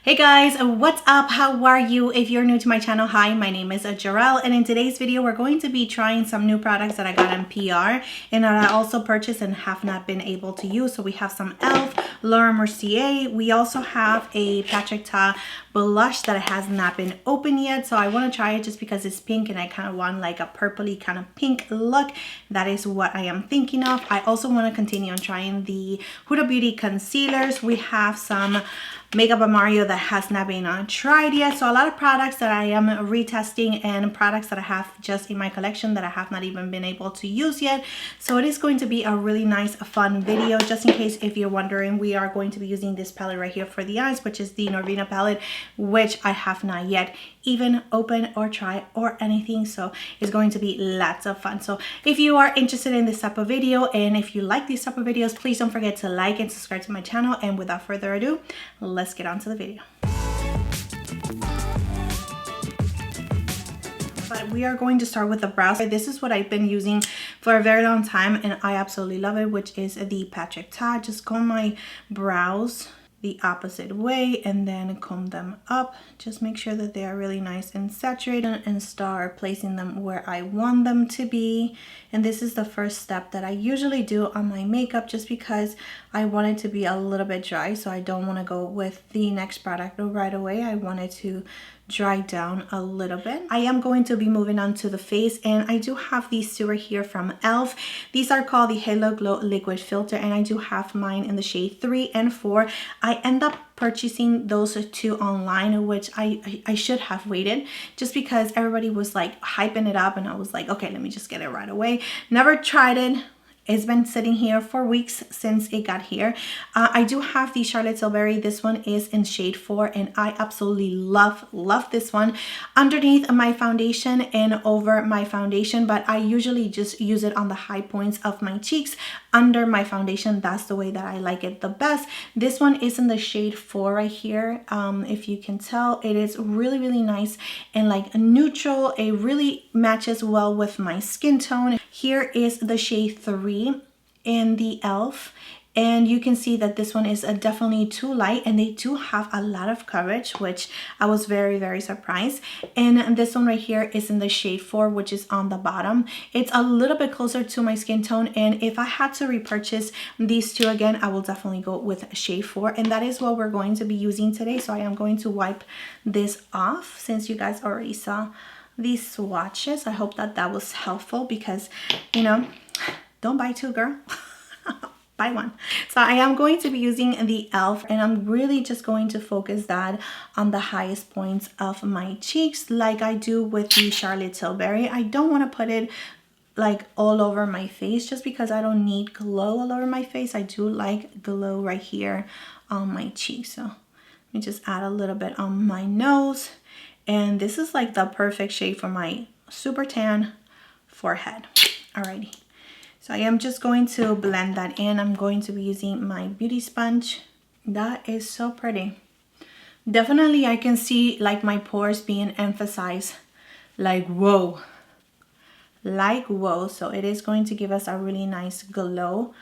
Hey guys, what's up? How are you? If you're new to my channel, hi, my name is Gerel, and in today's video we're going to be trying some new products that I got on PR and that I also purchased and have not been able to use. So we have some e.l.f., Laura Mercier. We also have a Patrick Ta blush that has not been opened yet, so I want to try it just because it's pink and I kind of want like a purpley kind of pink look. That is what I am thinking of. I also want to continue on trying the Huda Beauty concealers. We have some makeup by Mario that has not been tried yet, so a lot of products that I am retesting and products that I have just in my collection that I have not even been able to use yet. So it is going to be a really nice fun video. Just in case if you're wondering, we are going to be using this palette right here for the eyes, which is the Norvina palette, which I have not yet even open or try or anything, so it's going to be lots of fun. So if you are interested in this type of video and if you like these type of videos, please don't forget to like and subscribe to my channel. And without further ado, let's get on to the video. But we are going to start with the brows. This is what I've been using for a very long time and I absolutely love it, which is the Patrick Ta. Just comb my brows the opposite way and then comb them up. Just make sure that they are really nice and saturated and start placing them where I want them to be. And this is the first step that I usually do on my makeup just because I want it to be a little bit dry, so I don't want to go with the next product right away. I want it to dry down a little bit. I am going to be moving on to the face, and I do have these two right here from e.l.f. These are called the Halo Glow Liquid Filter, and I do have mine in the shade 3 and 4. I end up purchasing those two online, which I should have waited just because everybody was like hyping it up and I was like, okay, let me just get it right away. Never tried it. It's been sitting here for weeks since it got here. I do have the Charlotte Tilbury. This one is in shade 4 and I absolutely love this one underneath my foundation and over my foundation, but I usually just use it on the high points of my cheeks under my foundation. That's the way that I like it the best. This one is in the shade 4 right here. If you can tell, it is really nice and like neutral. It really matches well with my skin tone. Here is the shade 3 in the e.l.f. and you can see that this one is definitely too light and they do have a lot of coverage, which I was very surprised. And this one right here is in the shade 4, which is on the bottom. It's a little bit closer to my skin tone, and if I had to repurchase these two again, I will definitely go with shade 4, and that is what we're going to be using today. So I am going to wipe this off since you guys already saw these swatches. I hope that that was helpful because, you know, don't buy two, girl. Buy one. So I am going to be using the e.l.f. and I'm really just going to focus that on the highest points of my cheeks like I do with the Charlotte Tilbury. I don't want to put it like all over my face just because I don't need glow all over my face. I do like glow right here on my cheek. So let me just add a little bit on my nose. And this is like the perfect shade for my super tan forehead. Alrighty. So I am just going to blend that in. I'm going to be using my beauty sponge. That is so pretty. Definitely I can see like my pores being emphasized. Like whoa. Like whoa. So it is going to give us a really nice glow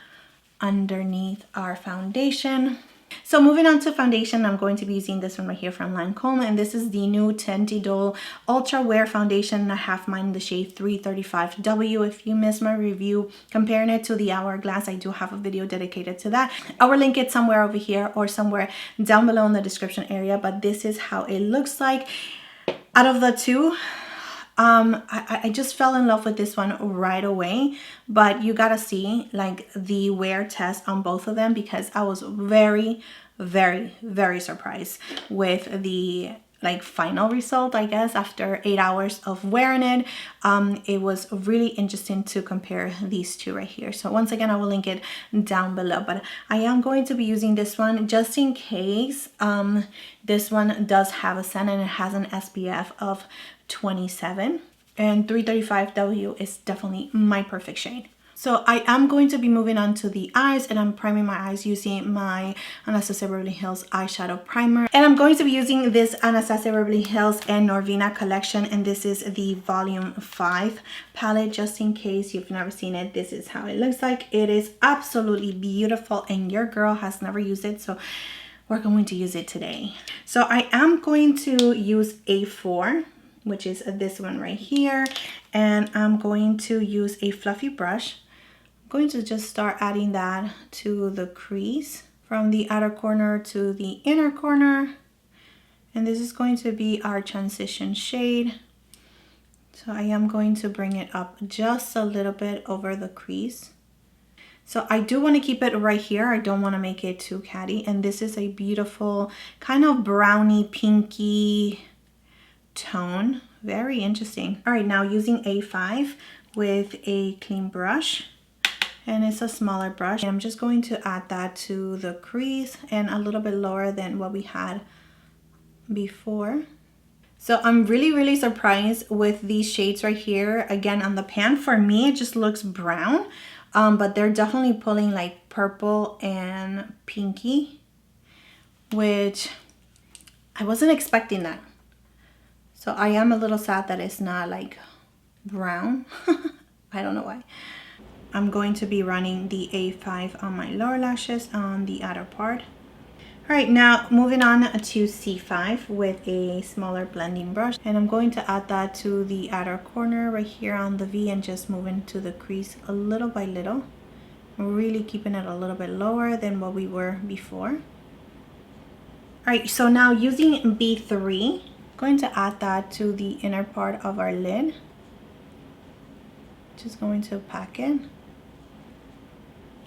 underneath our foundation. So moving on to foundation, I'm going to be using this one right here from Lancome, and this is the new Tenty Doll Ultra Wear Foundation. I have mine in the shade 335W. If you missed my review comparing it to the Hourglass, I do have a video dedicated to that. I will link it somewhere over here or somewhere down below in the description area, but this is how it looks like. Out of the two, I just fell in love with this one right away, but you gotta see like the wear test on both of them because I was very surprised with the like final result, I guess, after 8 hours of wearing it. It was really interesting to compare these two right here. So once again, I will link it down below, but I am going to be using this one just in case. This one does have a scent and it has an SPF of 27, and 335W is definitely my perfect shade. So I am going to be moving on to the eyes, and I'm priming my eyes using my Anastasia Beverly Hills eyeshadow primer. And I'm going to be using this Anastasia Beverly Hills and Norvina collection, and this is the volume 5 palette. Just in case you've never seen it, this is how it looks like. It is absolutely beautiful, and your girl has never used it, so we're going to use it today. So I am going to use A4, which is this one right here, and I'm going to use a fluffy brush. I'm going to just start adding that to the crease from the outer corner to the inner corner, and this is going to be our transition shade. So I am going to bring it up just a little bit over the crease. So I do want to keep it right here. I don't want to make it too catty. And this is a beautiful kind of brownie pinky tone. Very interesting. All right, now using A5 with a clean brush. And it's a smaller brush. And I'm just going to add that to the crease and a little bit lower than what we had before. So I'm really surprised with these shades right here. Again, on the pan, for me, it just looks brown. But they're definitely pulling like purple and pinky, which I wasn't expecting that. So I am a little sad that it's not like brown. I don't know why. I'm going to be running the A5 on my lower lashes on the outer part. All right, now moving on to C5 with a smaller blending brush, and I'm going to add that to the outer corner right here on the V and just move into the crease a little by little. I'm really keeping it a little bit lower than what we were before. All right, so now using B3, I'm going to add that to the inner part of our lid. Just going to pack it.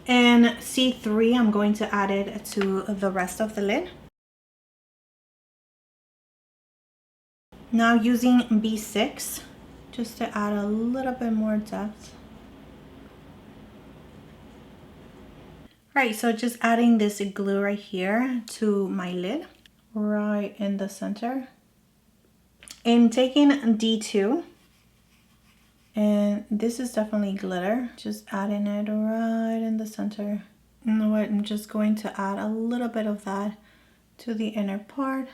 And C3, I'm going to add it to the rest of the lid. Now using B6, just to add a little bit more depth. Right, so just adding this glue right here to my lid, right in the center. And taking D2, and this is definitely glitter, just adding it right in the center. You know what, I'm just going to add a little bit of that to the inner part.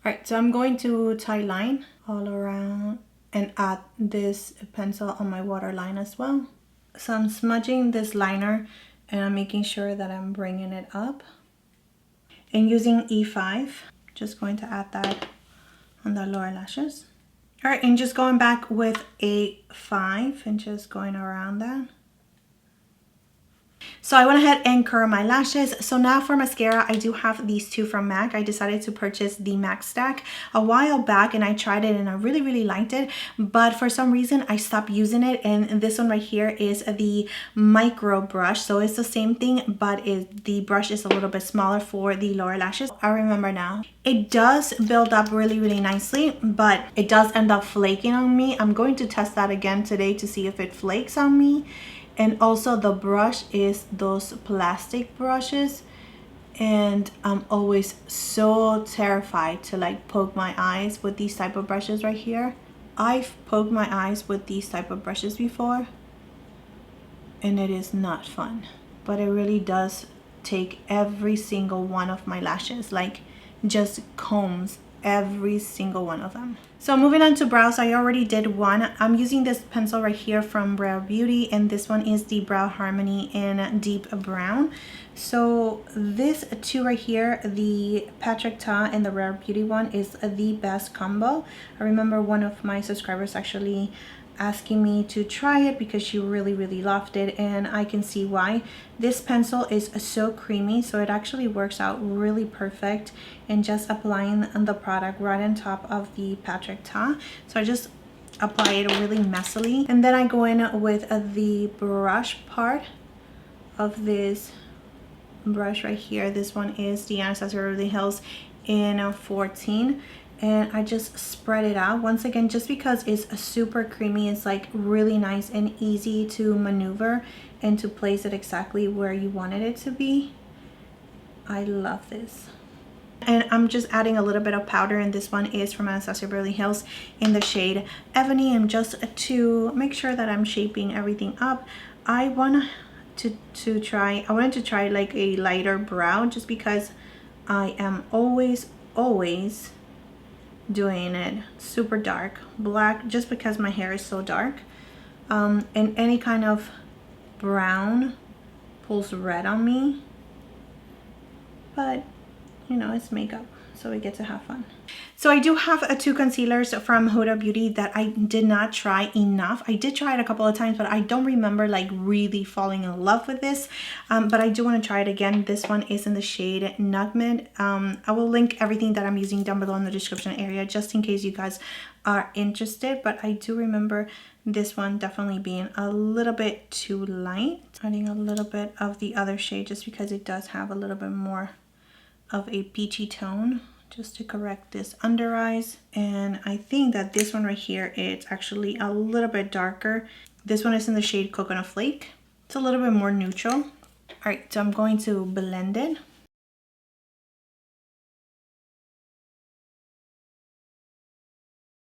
All right, so I'm going to tie line all around and add this pencil on my waterline as well. So I'm smudging this liner and I'm making sure that I'm bringing it up. And using E5, just going to add that on the lower lashes. All right, and just going back with A5 and just going around that. So I went ahead and curled my lashes. So now for mascara, I do have these two from MAC. I decided to purchase the Macstack a while back and I tried it and I really liked it. But for some reason, I stopped using it. And this one right here is the micro brush. So it's the same thing, but the brush is a little bit smaller for the lower lashes. I remember now. It does build up really nicely, but it does end up flaking on me. I'm going to test that again today to see if it flakes on me. And also the brush is those plastic brushes, and I'm always so terrified to like poke my eyes with these type of brushes right here. I've poked my eyes with these type of brushes before and it is not fun, but it really does take every single one of my lashes, like just combs every single one of them. So moving on to brows, I already did one. I'm using this pencil right here from Rare Beauty, and this one is the Brow Harmony in Deep Brown. So this two right here, the Patrick Ta and the Rare Beauty one, is the best combo. I remember one of my subscribers actually asking me to try it because she really loved it, and I can see why. This pencil is so creamy, so it actually works out really perfect in just applying the product right on top of the Patrick Ta. So I just apply it really messily, and then I go in with the brush part of this brush right here. This one is the Anastasia Beverly Hills in 14, and I just spread it out once again just because it's super creamy. It's like really nice and easy to maneuver and to place it exactly where you wanted it to be. I love this. And I'm just adding a little bit of powder, and this one is from Anastasia Beverly Hills in the shade Ebony. And just to make sure that I'm shaping everything up, I wanted to try like a lighter brown, just because I am always doing it super dark black, just because my hair is so dark, and any kind of brown pulls red on me. but you know, it's makeup, so we get to have fun. So I do have two concealers from Huda Beauty that I did not try enough. I did try it a couple of times, but I don't remember like really falling in love with this. But I do want to try it again. This one is in the shade Nutmeg. I will link everything that I'm using down below in the description area, just in case you guys are interested. But I do remember this one definitely being a little bit too light. Adding a little bit of the other shade just because it does have a little bit more of a peachy tone, just to correct this under eyes. And I think that this one right here, it's actually a little bit darker. This one is in the shade Coconut Flake. It's a little bit more neutral. All right, so I'm going to blend it.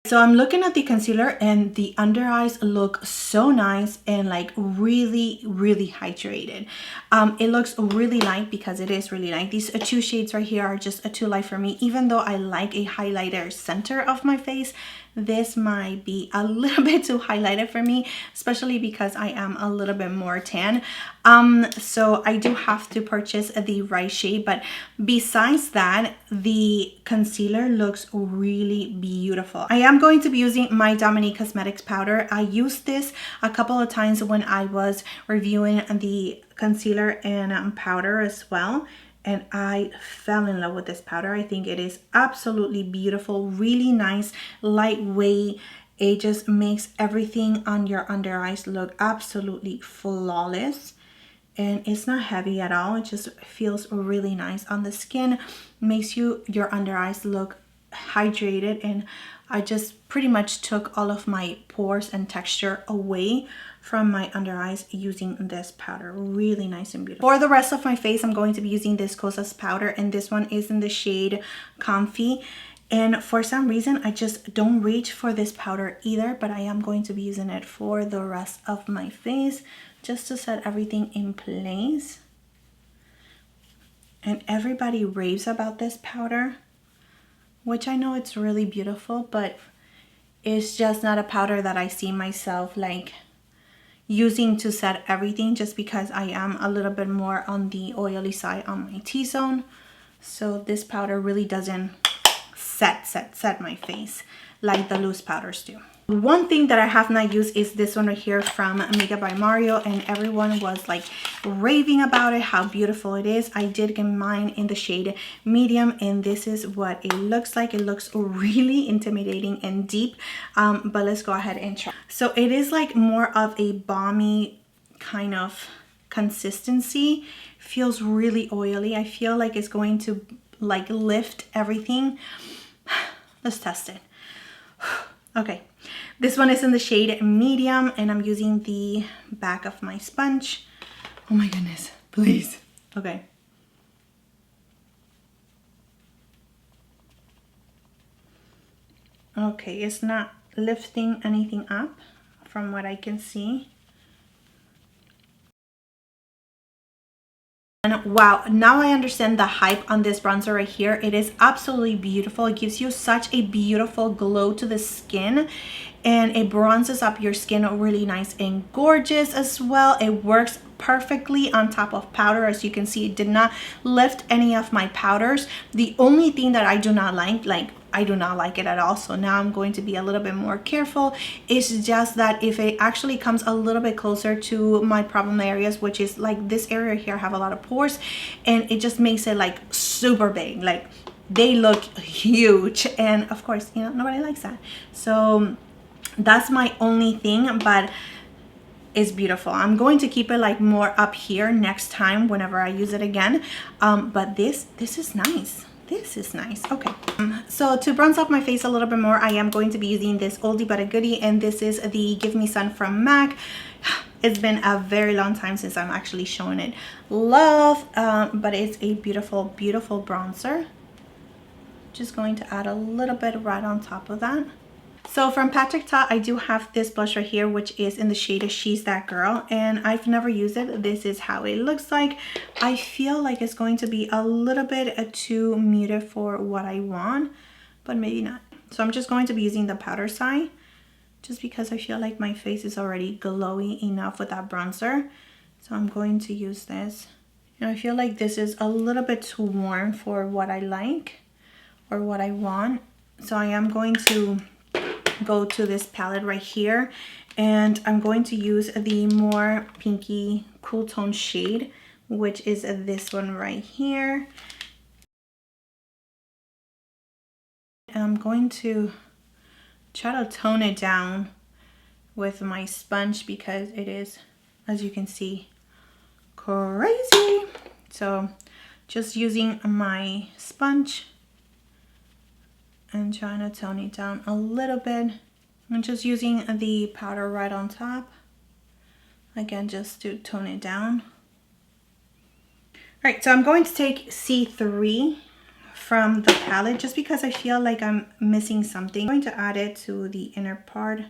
So I'm looking at the concealer and the under eyes look so nice and like really hydrated. It looks really light because it is really light. These two shades right here are just too light for me. Even though I like a highlighter center of my face, this might be a little bit too highlighted for me, especially because I am a little bit more tan. So I do have to purchase the right shade, but besides that, the concealer looks really beautiful. I am going to be using my Dominique Cosmetics powder. I used this a couple of times when I was reviewing the concealer and powder as well, and I fell in love with this powder. I think it is absolutely beautiful, really nice, lightweight. It just makes everything on your under eyes look absolutely flawless. And it's not heavy at all. It just feels really nice on the skin. Makes your under eyes look hydrated. And I just pretty much took all of my pores and texture away from my under eyes using this powder. Really nice and beautiful. For the rest of my face, I'm going to be using this Kosas powder, and this one is in the shade Comfy. And for some reason, I just don't reach for this powder either, but I am going to be using it for the rest of my face just to set everything in place. And everybody raves about this powder, which I know it's really beautiful, but it's just not a powder that I see myself like using to set everything, just because I am a little bit more on the oily side on my T-zone. So this powder really doesn't set my face like the loose powders do. One thing that I have not used is this one right here from Makeup by Mario, and everyone was like raving about it, how beautiful it is. I did get mine in the shade Medium, and this is what it looks like. It looks really intimidating and deep, but let's go ahead and try. So it is like more of a balmy kind of consistency. Feels really oily. I feel like it's going to like lift everything. Let's test it. Okay, this one is in the shade Medium, and I'm using the back of my sponge. Oh my goodness, please. Okay. Okay, it's not lifting anything up from what I can see. And wow, now I understand the hype on this bronzer right here. It is absolutely beautiful. It gives you such a beautiful glow to the skin, and it bronzes up your skin really nice and gorgeous as well. It works perfectly on top of powder. As you can see, it did not lift any of my powders. The only thing that I do not like I do not like it at all, so now I'm going to be a little bit more careful. It's just that if it actually comes a little bit closer to my problem areas, which is like this area here, I have a lot of pores, and it just makes it like super big, like they look huge, and of course, you know, nobody likes that. So that's my only thing, but it's beautiful. I'm going to keep it like more up here next time whenever I use it again, but this is nice. This is nice. Okay, so to bronze up my face a little bit more, I am going to be using this oldie but a goodie, and this is the Give Me Sun from MAC. It's been a very long time since I'm actually showing it love, but it's a beautiful bronzer. Just going to add a little bit right on top of that. So from Patrick Ta, I do have this blush right here, which is in the shade She's That Girl, and I've never used it. This is how it looks like. I feel like it's going to be a little bit too muted for what I want, but maybe not. So I'm just going to be using the powder side, just because I feel like my face is already glowy enough with that bronzer. So I'm going to use this You know, I feel like this is a little bit too warm for what I like or what I want. So I am going to go to this palette right here, and I'm going to use the more pinky cool tone shade, which is this one right here. And I'm going to try to tone it down with my sponge because it is, as you can see, crazy. So just using my sponge and trying to tone it down a little bit. I'm just using the powder right on top, again, just to tone it down. All right, so I'm going to take C3 from the palette just because I feel like I'm missing something. I'm going to add it to the inner part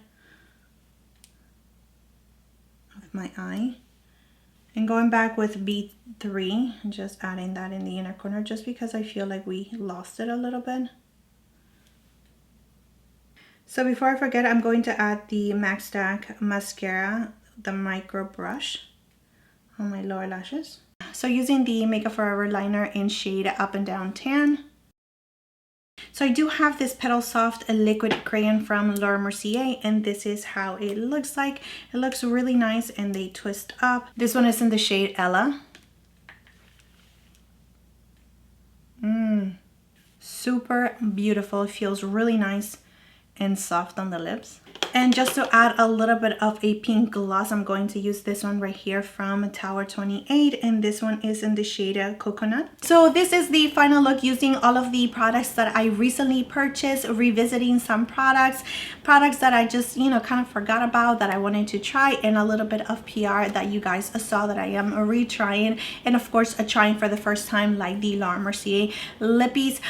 of my eye. And going back with B3 and just adding that in the inner corner just because I feel like we lost it a little bit. So before I forget, I'm going to add the Macstack mascara, the micro brush on my lower lashes. So using the Makeup Forever liner in shade Up and Down Tan. So I do have this Petal Soft liquid crayon from Laura Mercier, and this is how it looks like. It looks really nice and they twist up. This one is in the shade Ella. Super beautiful. It feels really nice and soft on the lips. And just to add a little bit of a pink gloss, I'm going to use this one right here from Tower 28, and this one is in the shade Coconut. So this is the final look using all of the products that I recently purchased, revisiting some products that I just, you know, kind of forgot about that I wanted to try, and a little bit of PR that you guys saw that I am retrying, and of course trying for the first time, like the Laura Mercier lippies.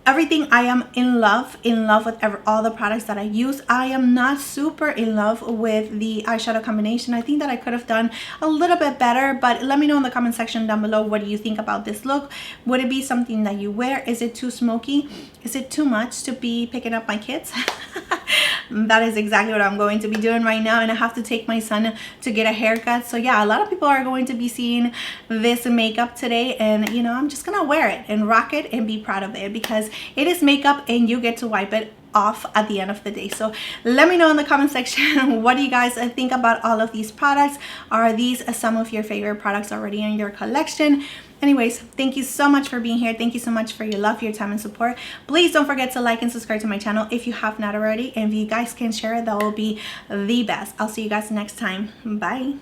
Everything, I am in love with all the products that I use. I am not super in love with the eyeshadow combination. I think that I could have done a little bit better, but let me know in the comment section down below, what do you think about this look? Would it be something that you wear? Is it too smoky? Is it too much to be picking up my kids? That is exactly what I'm going to be doing right now, and I have to take my son to get a haircut. So yeah, a lot of people are going to be seeing this makeup today, and you know, I'm just gonna wear it and rock it and be proud of it because it is makeup and you get to wipe it off at the end of the day. So let me know in the comment section, what do you guys think about all of these products? Are these some of your favorite products already in your collection? Anyways, thank you so much for being here. Thank you so much for your love, your time, and support. Please don't forget to like and subscribe to my channel if you have not already. And if you guys can share it, that will be the best. I'll see you guys next time. Bye.